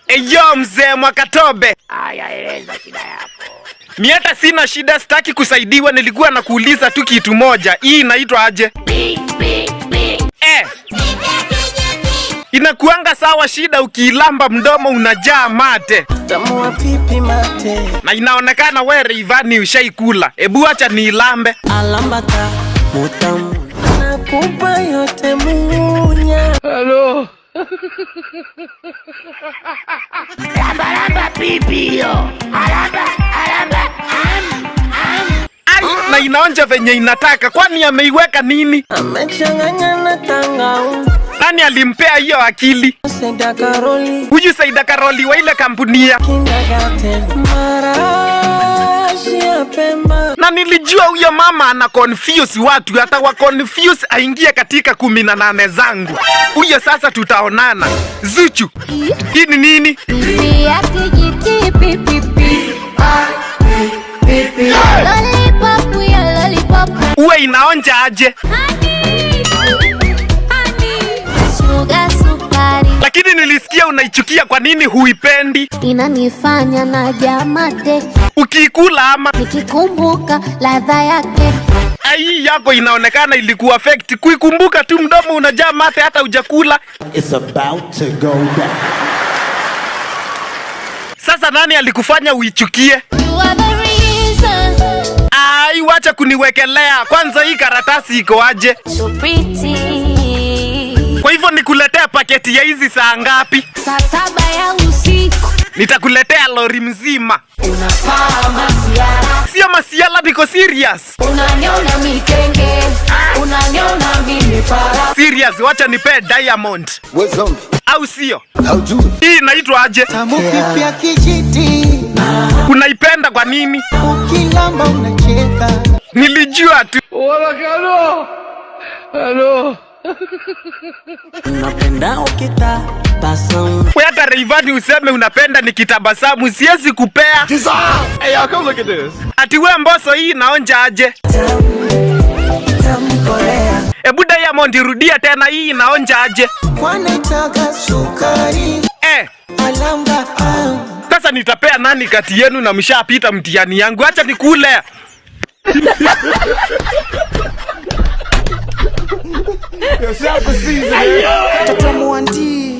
Eyo mzee Mwakatobe. Aya, eleza shida yako. Mimi hata sina shida, sitaki kusaidiwa, nilikuwa nakuuliza tu kitu moja. Hii inaitwa aje? Inakuanga sawa shida ukilamba mdomo unajaa mate. Tamu wa pipi mate. Na inaonekana wewe Rayvanny ushaikula. Ebu acha niilambe. Alambata mutamu. Nakupa yote munya. Hello. Lamba pipi yo. Alamba. Ai, na inaonja venye inataka. Kwani ameiweka nini? Amechanganya na tangauzi. Nani alimpea hiyo akili? Saida Karoli. Huyu Saida Karoli wa ile kampuni ya Marashi ya Pemba. na nilijua huyo mama ana confuse watu, hata wa confuse aingie katika 18 zangu. Huyo sasa tutaonana. Zuchu. Hii ni nini? Pipi ya kijiti pipi. Lollipop ya lollipop. Uwe inaonja aje? Sugar sukari. Lakini nilisikia unaichukia, kwa nini huipendi? Inanifanya na jamate. Ukiikula ama? Nikikumbuka ladha yake. Ai yako inaonekana ilikuwa affect. Kuikumbuka tu mdomo unajaa mate hata hujakula. It's about to go down. Sasa nani alikufanya uichukie? You are the reason. Ai wacha kuniwekelea. Kwanza hii karatasi iko aje? So pretty. Kwa hivyo nikuletea paketi ya hizi saa ngapi? Saa 7 ya usiku. Nitakuletea lori mzima. Unafaa masiara. Sio masiala, niko serious. Unaniona mikenge. Unaniona mimi fara. Serious, wacha nipe Diamond. Au sio? Hii inaitwa aje? Tamu pipi ya kijiti. Unaipenda kwa nini? Ukilamba unacheka. Nilijua tu. Hello. Unapenda ukitabasamu. Wewe hata Rayvanny useme unapenda nikitabasamu, siwezi kupea. Hey, y'all, come look at this. Ati wewe Mbosso, hii inaonja aje? Tamu Korea. Ebu Diamond rudia tena, hii inaonja aje? Wanataka sukari. Alamba. Sasa nitapea nani kati yenu na mshapita mtihani yangu? Acha nikule. Yo, shout out to Caesar. Tamu wanti.